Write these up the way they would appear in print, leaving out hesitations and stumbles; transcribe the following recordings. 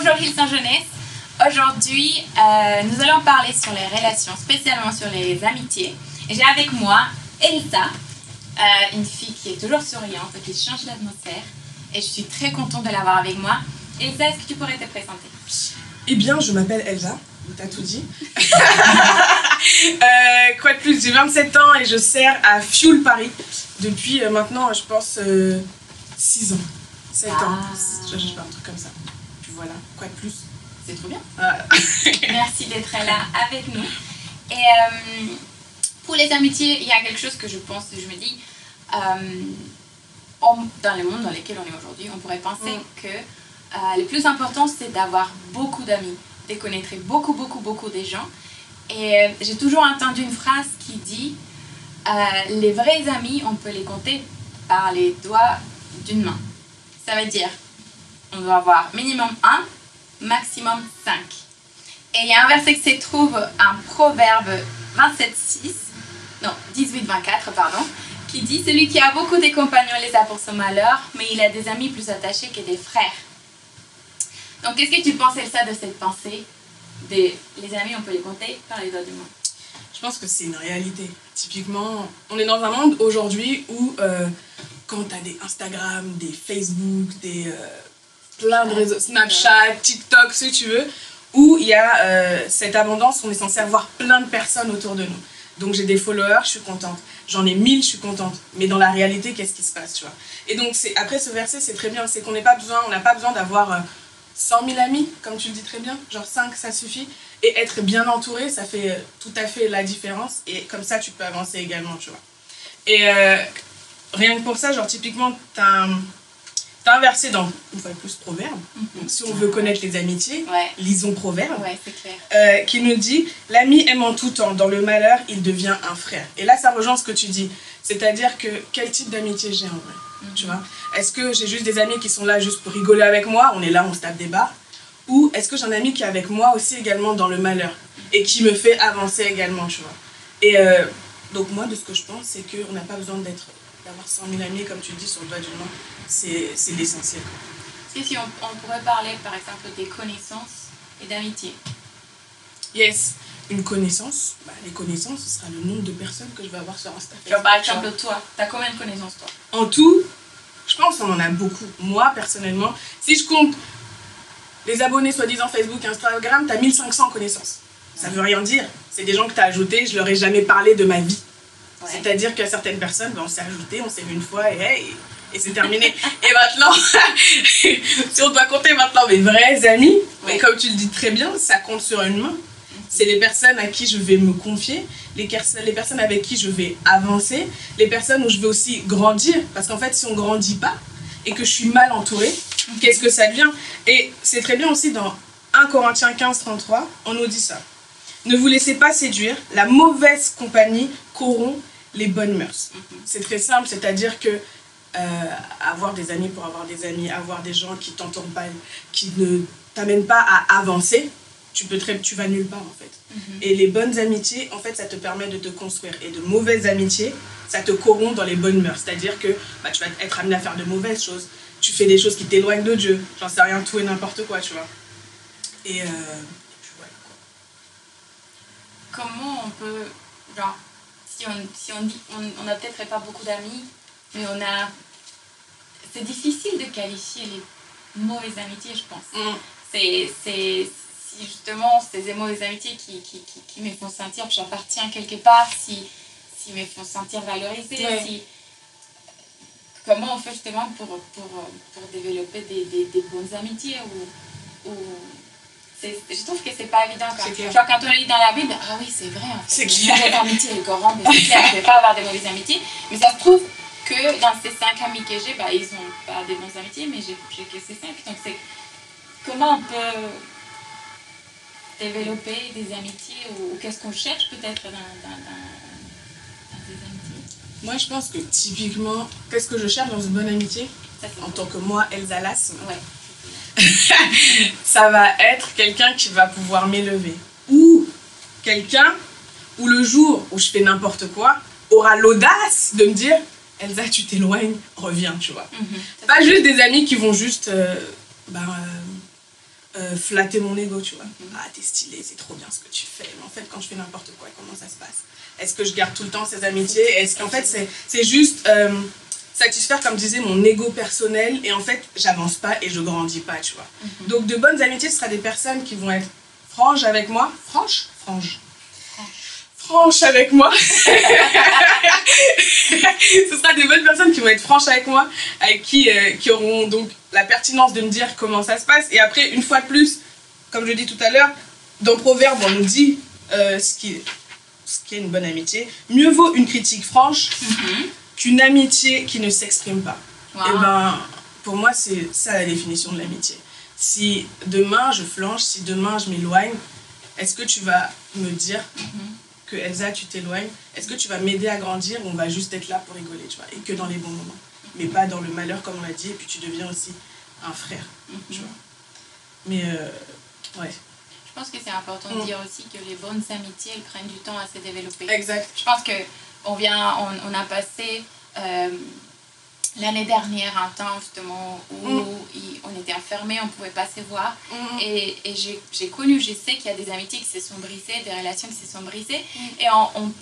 Bonjour Hillsong Jeunesse. Aujourd'hui, nous allons parler sur les relations, spécialement sur les amitiés. Et j'ai avec moi Elsa, une fille qui est toujours souriante et qui change l'atmosphère. Et je suis très contente de l'avoir avec moi. Elsa, est-ce que tu pourrais te présenter? Eh bien, je m'appelle Elsa, t'as tout dit. Quoi de plus, j'ai 27 ans et je sers à Fuel Paris depuis maintenant, je pense, 6 ans. 7 ans, je sais pas, un truc comme ça. Puis voilà, quoi de plus? C'est trop bien. Merci d'être là avec nous. Et pour les amitiés, il y a quelque chose que je pense, je me dis, dans le monde dans lequel on est aujourd'hui, on pourrait penser que le plus important, c'est d'avoir beaucoup d'amis, de connaître beaucoup des gens. Et j'ai toujours entendu une phrase qui dit les vrais amis, on peut les compter par les doigts d'une main. Ça veut dire on doit avoir minimum 1, maximum 5. Et il y a un verset qui se trouve, un proverbe 18-24, pardon, qui dit « Celui qui a beaucoup de compagnons les a pour son malheur, mais il a des amis plus attachés que des frères. » Donc, qu'est-ce que tu penses, Elsa, de cette pensée les amis, on peut les compter par les doigts d'une main? Je pense que c'est une réalité. Typiquement, on est dans un monde aujourd'hui où quand tu as des Instagram, des Facebook, plein de réseaux, Snapchat, TikTok, ce que tu veux, où il y a cette abondance, on est censé avoir plein de personnes autour de nous. Donc j'ai des followers, je suis contente. J'en ai 1000, je suis contente. Mais dans la réalité, qu'est-ce qui se passe, tu vois? Et donc après ce verset, c'est très bien, c'est qu'on n'a pas besoin d'avoir 100 000 amis, comme tu le dis très bien, genre 5 ça suffit, et être bien entouré, ça fait tout à fait la différence, et comme ça tu peux avancer également, tu vois. Et rien que pour ça, genre typiquement, t'as un verset dans, une fois de plus, Proverbe, donc si on veut connaître les amitiés, lisons Proverbe, c'est clair. qui nous dit « L'ami aime en tout temps, dans le malheur, il devient un frère ». Et là, ça rejoint ce que tu dis, c'est-à-dire que quel type d'amitié j'ai en vrai, tu vois? Est-ce que j'ai juste des amis qui sont là juste pour rigoler avec moi, on est là, on se tape des barres, ou est-ce que j'ai un ami qui est avec moi aussi également dans le malheur, et qui me fait avancer également, tu vois? Et donc moi, de ce que je pense, c'est qu'on n'a pas besoin d'avoir 100 000 amis, comme tu dis, sur le doigt d'une main, c'est l'essentiel. Est-ce que si on pourrait parler, par exemple, des connaissances et d'amitié? Yes, une connaissance, les connaissances, ce sera le nombre de personnes que je vais avoir sur Instagram. Genre, par exemple, toi, t'as combien de connaissances, toi? En tout, je pense qu'on en a beaucoup. Moi, personnellement, si je compte les abonnés soi-disant Facebook, Instagram, t'as 1500 connaissances. Ça veut rien dire. C'est des gens que t'as ajoutés, je leur ai jamais parlé de ma vie. C'est-à-dire qu'à certaines personnes, on s'est ajouté, on s'est vu une fois et c'est terminé. Et maintenant, si on doit compter maintenant mes vrais amis, et comme tu le dis très bien, ça compte sur une main. C'est les personnes à qui je vais me confier, les personnes avec qui je vais avancer, les personnes où je vais aussi grandir. Parce qu'en fait, si on ne grandit pas et que je suis mal entourée, qu'est-ce que ça devient? Et c'est très bien aussi dans 1 Corinthiens 15-33, on nous dit ça. Ne vous laissez pas séduire, la mauvaise compagnie corrompt les bonnes mœurs. C'est très simple, c'est-à-dire que avoir des amis pour avoir des amis, avoir des gens qui t'entourent pas, qui ne t'amènent pas à avancer, tu vas nulle part en fait. Et les bonnes amitiés, en fait, ça te permet de te construire. Et de mauvaises amitiés, ça te corrompt dans les bonnes mœurs. C'est-à-dire que tu vas être amené à faire de mauvaises choses. Tu fais des choses qui t'éloignent de Dieu. J'en sais rien, tout et n'importe quoi, tu vois. Et puis voilà quoi. Comment on peut, genre, si on dit, on n'a peut-être pas beaucoup d'amis, mais c'est difficile de qualifier les mauvaises amitiés, je pense. C'est justement ces mauvaises amitiés qui me font sentir que j'appartiens quelque part, si me font sentir valorisée, comment on fait justement pour développer des bonnes amitiés je trouve que c'est pas évident quand on lit dans la Bible, ah oui c'est vrai en fait, les mauvaises amitiés, les corrompent, c'est clair, je ne vais pas avoir des mauvaises amitiés, mais ça se trouve que dans ces 5 amis que j'ai, ils sont pas des bonnes amitiés, mais j'ai que ces 5, donc c'est comment on peut développer des amitiés ou qu'est-ce qu'on cherche peut-être dans des amitiés? Moi, je pense que typiquement, qu'est-ce que je cherche dans une bonne amitié en tant que moi, Elsa Lass, ça va être quelqu'un qui va pouvoir m'élever. Ou quelqu'un où le jour où je fais n'importe quoi, aura l'audace de me dire Elsa, tu t'éloignes, reviens, tu vois. Pas juste des amis qui vont juste flatter mon ego, tu vois. Ah, t'es stylé, c'est trop bien ce que tu fais. Mais en fait, quand je fais n'importe quoi, comment ça se passe? Est-ce que je garde tout le temps ces amitiés? Est-ce qu'en fait, c'est juste satisfaire, comme je disais, mon ego personnel, et en fait, j'avance pas et je grandis pas, tu vois. Donc, de bonnes amitiés, ce sera des personnes qui vont être franches avec moi. Franche avec moi. Ce sera des bonnes personnes qui vont être franches avec moi, avec qui auront donc la pertinence de me dire comment ça se passe. Et après, une fois de plus, comme je dis tout à l'heure, dans Proverbe, on nous dit ce qui est une bonne amitié. Mieux vaut une critique franche qu'une amitié qui ne s'exprime pas. Wow. Et ben, pour moi, c'est ça la définition de l'amitié. Si demain je flanche, si demain je m'éloigne, est-ce que tu vas me dire que Elsa, tu t'éloignes? Est-ce que tu vas m'aider à grandir, ou on va juste être là pour rigoler, tu vois, et que dans les bons moments, mais pas dans le malheur, comme on l'a dit, et puis tu deviens aussi un frère, tu vois. Mais ouais. Je pense que c'est important de dire aussi que les bonnes amitiés, elles prennent du temps à se développer. Exact. Je pense qu'on on a passé l'année dernière un temps justement où on était enfermés, on ne pouvait pas se voir. Et j'ai connu, je sais qu'il y a des amitiés qui se sont brisées, des relations qui se sont brisées. Et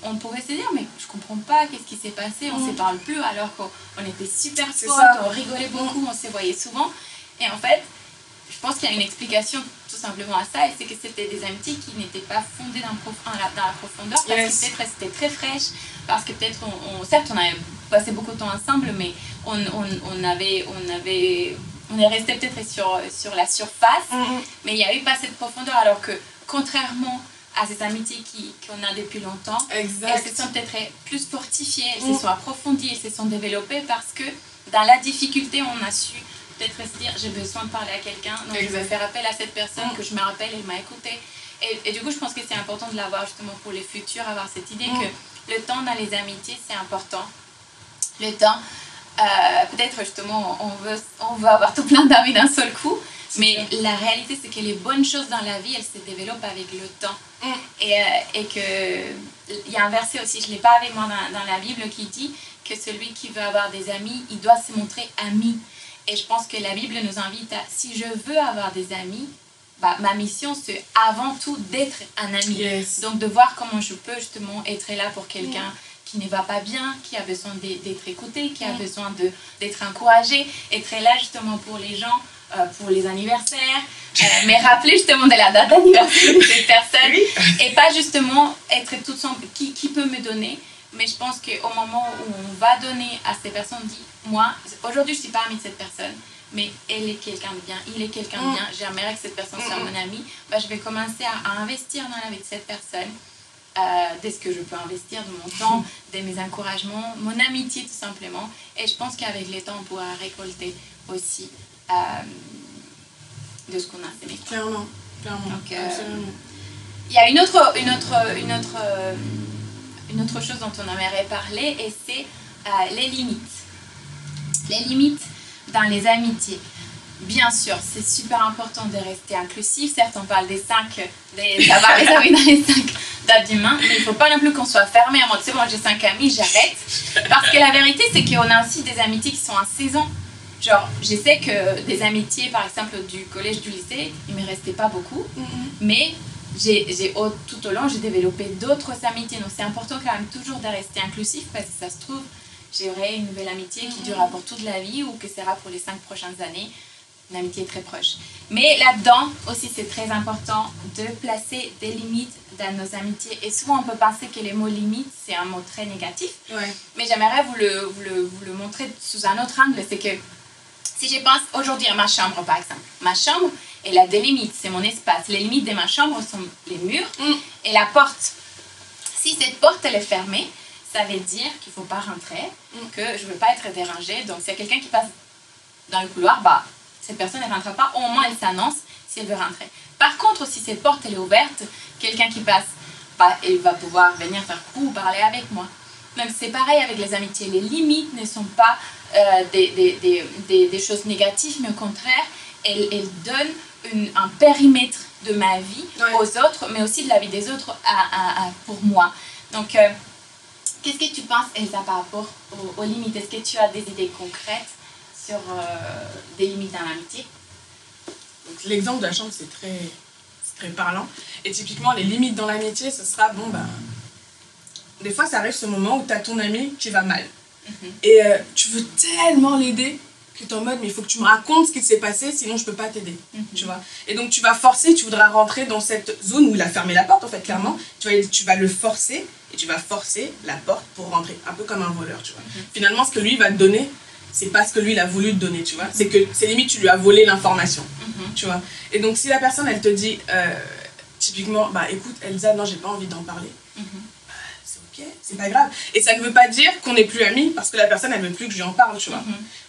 on pouvait se dire, mais je ne comprends pas, qu'est-ce qui s'est passé, on ne se parle plus alors qu'on était super potes, on rigolait beaucoup, on se voyait souvent. Et en fait, je pense qu'il y a une explication tout simplement à ça, et c'est que c'était des amitiés qui n'étaient pas fondées dans la profondeur, parce que peut-être c'était très fraîche, parce que peut-être, certes on avait passé beaucoup de temps ensemble, mais on est resté peut-être sur la surface, mais il n'y a eu pas cette profondeur, alors que contrairement à ces amitiés qu'on a depuis longtemps, elles se sont peut-être plus fortifiées, elles se sont approfondies, elles se sont développées, parce que dans la difficulté on a su peut-être se dire j'ai besoin de parler à quelqu'un, donc je vais faire appel à cette personne que je me rappelle, elle m'a écouté. Et du coup, je pense que c'est important de l'avoir justement pour les futurs, avoir cette idée que le temps dans les amitiés, c'est important. Le temps, peut-être justement, on veut avoir tout plein d'amis d'un seul coup, mais la réalité, c'est que les bonnes choses dans la vie, elles se développent avec le temps. Et que il y a un verset aussi, je ne l'ai pas avec moi dans la Bible, qui dit que celui qui veut avoir des amis, il doit se montrer ami. Et je pense que la Bible nous invite à, si je veux avoir des amis, ma mission c'est avant tout d'être un ami. Donc de voir comment je peux justement être là pour quelqu'un qui ne va pas bien, qui a besoin d'être écouté, qui a besoin d'être encouragé, être là justement pour les gens, pour les anniversaires, mais rappeler justement de la date d'anniversaire de cette personne, et pas justement être toute son qui peut me donner. Mais je pense qu'au moment où on va donner à ces personnes, on dit, moi, aujourd'hui je ne suis pas amie de cette personne, mais elle est quelqu'un de bien, il est quelqu'un de bien, j'aimerais que cette personne soit mon amie, je vais commencer à investir dans la vie de cette personne, de ce que je peux investir, de mon temps, de mes encouragements, mon amitié tout simplement. Et je pense qu'avec le temps, on pourra récolter aussi de ce qu'on a fait. Clairement. Donc, il y a une autre chose dont on aimerait parler, et c'est les limites. Les limites dans les amitiés. Bien sûr, c'est super important de rester inclusif. Certes, on parle des 5, d'avoir les amis dans les 5 dates d'humain, mais il ne faut pas non plus qu'on soit fermé. Moi, tu sais, moi j'ai 5 amis, j'arrête. Parce que la vérité, c'est qu'on a aussi des amitiés qui sont en saison. Genre, je sais que des amitiés, par exemple, du collège, du lycée, il ne me restait pas beaucoup, mais tout au long, j'ai développé d'autres amitiés. Donc, c'est important quand même toujours de rester inclusif, parce que ça se trouve, j'aurai une nouvelle amitié qui durera pour toute la vie, ou que sera pour les 5 prochaines années. Une amitié très proche. Mais là-dedans aussi, c'est très important de placer des limites dans nos amitiés. Et souvent, on peut penser que les mots limite, c'est un mot très négatif. Mais j'aimerais vous le montrer sous un autre angle. C'est que si je pense aujourd'hui à ma chambre, par exemple, ma chambre, elle a des limites, c'est mon espace. Les limites de ma chambre sont les murs et la porte. Si cette porte, elle est fermée, ça veut dire qu'il ne faut pas rentrer, que je ne veux pas être dérangée. Donc, s'il y a quelqu'un qui passe dans le couloir, cette personne ne rentre pas, au moins elle s'annonce si elle veut rentrer. Par contre, si cette porte elle est ouverte, quelqu'un qui passe, elle va pouvoir venir faire coucou ou parler avec moi. Donc c'est pareil avec les amitiés. Les limites ne sont pas des choses négatives, mais au contraire, elles donnent un périmètre de ma vie aux autres, mais aussi de la vie des autres pour moi. Donc, qu'est-ce que tu penses, Elsa, par rapport aux limites? Est-ce que tu as des idées concrètes sur des limites dans l'amitié? Donc l'exemple de la chambre, c'est très parlant. Et typiquement, les limites dans l'amitié, ce sera, bon, bah, des fois, ça arrive ce moment où tu as ton ami qui va mal. Et tu veux tellement l'aider que tu es en mode, mais il faut que tu me racontes ce qui s'est passé, sinon je peux pas t'aider. Tu vois. Et donc, tu vas forcer, tu voudras rentrer dans cette zone où il a fermé la porte, en fait, clairement. Tu vas le forcer, et tu vas forcer la porte pour rentrer, un peu comme un voleur, tu vois. Finalement, ce que lui va te donner, c'est pas ce que lui il a voulu te donner, tu vois. C'est limite, tu lui as volé l'information, tu vois. Et donc, si la personne, elle te dit, typiquement, bah écoute, Elsa, non, j'ai pas envie d'en parler. C'est ok, c'est pas grave. Et ça ne veut pas dire qu'on n'est plus amis parce que la personne, elle veut plus que je lui en parle, tu vois.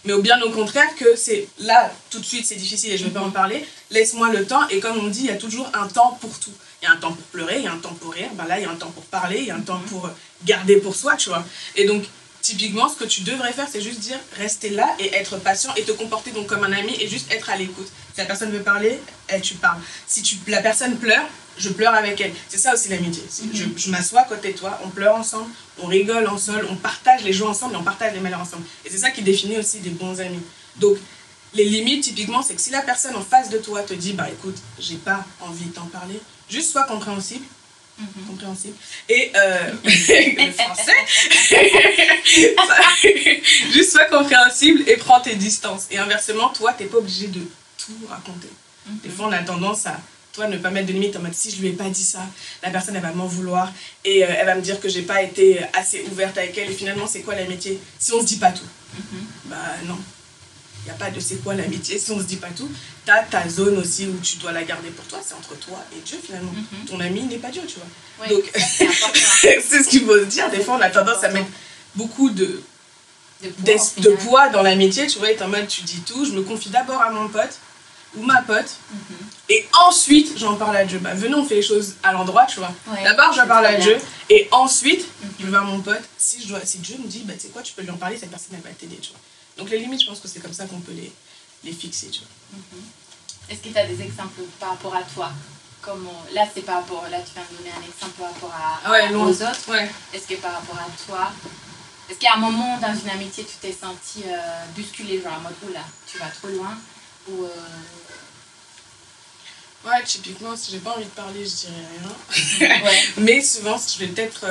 Mais bien au contraire, que c'est là, tout de suite, c'est difficile et je vais pas en parler. Laisse-moi le temps. Et comme on dit, il y a toujours un temps pour tout. Il y a un temps pour pleurer, il y a un temps pour rire. Ben là, il y a un temps pour parler, il y a un temps pour garder pour soi, tu vois. Et donc, typiquement, ce que tu devrais faire, c'est juste dire rester là et être patient et te comporter donc comme un ami et juste être à l'écoute. Si la personne veut parler, tu parles. Si la personne pleure, je pleure avec elle. C'est ça aussi l'amitié. Je m'assois à côté de toi, on pleure ensemble, on rigole ensemble, on partage les joies ensemble et on partage les malheurs ensemble. Et c'est ça qui définit aussi des bons amis. Donc, les limites, typiquement, c'est que si la personne en face de toi te dit, bah écoute, j'ai pas envie de t'en parler, juste sois compréhensible. Compréhensible. Et le français, juste sois compréhensible et prends tes distances. Et inversement, toi, t'es pas obligé de tout raconter. Des fois, on a tendance à, toi, ne pas mettre de limite en mode si je lui ai pas dit ça, la personne, elle va m'en vouloir et elle va me dire que j'ai pas été assez ouverte avec elle. Et finalement, c'est quoi l'amitié si on se dit pas tout? Bah non. Il n'y a pas de c'est quoi l'amitié si on se dit pas tout. Tu as ta zone aussi où tu dois la garder pour toi, c'est entre toi et Dieu finalement. Ton ami n'est pas Dieu, tu vois. Oui, donc, c'est ce qu'il faut se dire. Des fois, on a tendance à mettre beaucoup de poids dans l'amitié, tu vois, et en mode tu dis tout, je me confie d'abord à mon pote ou ma pote, et ensuite j'en parle à Dieu. Bah, venez, on fait les choses à l'endroit, tu vois. Ouais, d'abord, j'en parle à Dieu, et ensuite, je vais voir mon pote. Si Dieu me dit, bah, tu sais quoi, tu peux lui en parler, cette personne, elle va t'aider, tu vois. Donc les limites, je pense que c'est comme ça qu'on peut les fixer, tu vois. Est-ce que tu as des exemples par rapport à toi? Là, c'est par rapport, là, tu viens de donner un exemple par rapport aux autres. Ouais. Est-ce que par rapport à toi, est-ce qu'il y a un moment dans une amitié, tu t'es senti bousculé, genre en mode, oula, tu vas trop loin ou Ouais, typiquement, si j'ai pas envie de parler, je dirais rien. Ouais. Mais souvent, je vais peut-être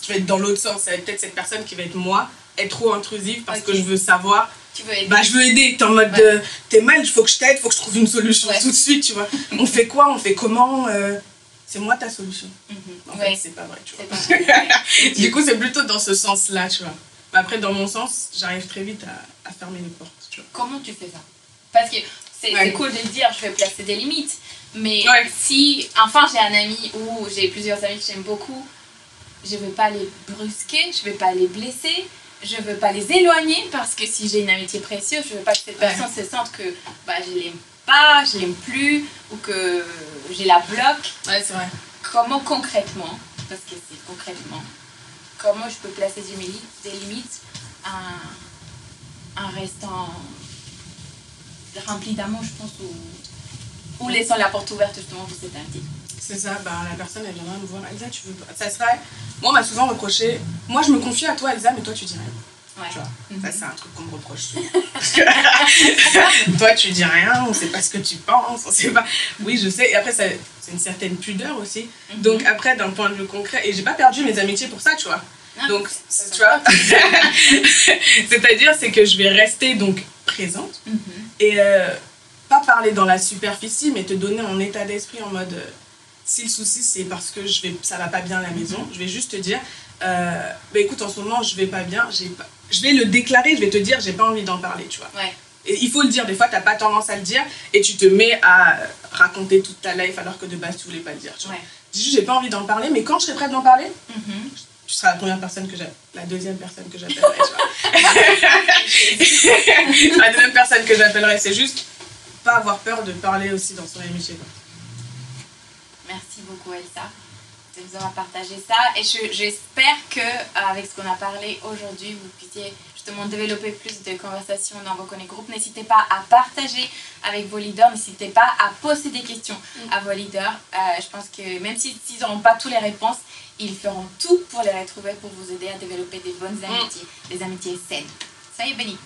être dans l'autre sens. Ça va être peut-être cette personne qui va être moi, être trop intrusive parce que je veux savoir. Tu veux aider. Bah, je veux aider. T'es en mode t'es mal, il faut que je t'aide, il faut que je trouve une solution tout de suite, tu vois. On fait quoi? On fait comment? C'est moi ta solution. En fait, c'est pas vrai, tu vois. Du coup, c'est plutôt dans ce sens-là, tu vois. Mais après, dans mon sens, j'arrive très vite à fermer les portes, tu vois. Comment tu fais ça? Parce que c'est cool de le dire, je vais placer des limites. Mais si, enfin, j'ai un ami ou j'ai plusieurs amis que j'aime beaucoup, je ne veux pas les brusquer, je ne veux pas les blesser, je ne veux pas les éloigner parce que si j'ai une amitié précieuse, je ne veux pas que cette personne se sente que bah, je ne l'aime pas, je ne l'aime plus ou que je la bloque. Ouais, c'est vrai. Comment concrètement, parce que c'est concrètement, comment je peux placer des limites en restant rempli d'amour, je pense, ou laissant la porte ouverte justement pour cette amitié. C'est ça, bah, la personne elle viendra me voir, Elsa tu veux pas. Ça serait, moi on m'a souvent reproché, moi je me confie à toi Elsa mais toi tu dis rien. Ouais. Tu vois, ça c'est un truc qu'on me reproche souvent. Toi tu dis rien, on sait pas ce que tu penses, on sait pas. Oui je sais, et après c'est une certaine pudeur aussi. Donc après d'un point de vue concret, et j'ai pas perdu mes amitiés pour ça tu vois. Donc tu vois, c'est-à-dire c'est que je vais rester donc présente et pas parler dans la superficie mais te donner un état d'esprit en mode si le souci c'est parce que ça va pas bien à la maison, je vais juste te dire bah écoute en ce moment je vais pas bien, je vais le déclarer, je vais te dire j'ai pas envie d'en parler tu vois. Et il faut le dire, des fois t'as pas tendance à le dire et tu te mets à raconter toute ta life alors que de base tu voulais pas le dire tu vois. Dis juste j'ai pas envie d'en parler mais quand je serai prête d'en parler tu seras la première personne que j'appelle, la deuxième personne que j'appellerai, tu vois. La deuxième personne que j'appellerai, c'est juste pas avoir peur de parler aussi dans son amitié, quoi. Merci beaucoup, Elsa, de nous avoir partagé ça. Et j'espère qu'avec ce qu'on a parlé aujourd'hui, vous puissiez justement développer plus de conversations dans vos groupes. N'hésitez pas à partager avec vos leaders, n'hésitez pas à poser des questions à vos leaders. Je pense que même s'ils n'auront pas toutes les réponses, ils feront tout pour les retrouver, pour vous aider à développer des bonnes amitiés, des amitiés saines. Soyez bénis.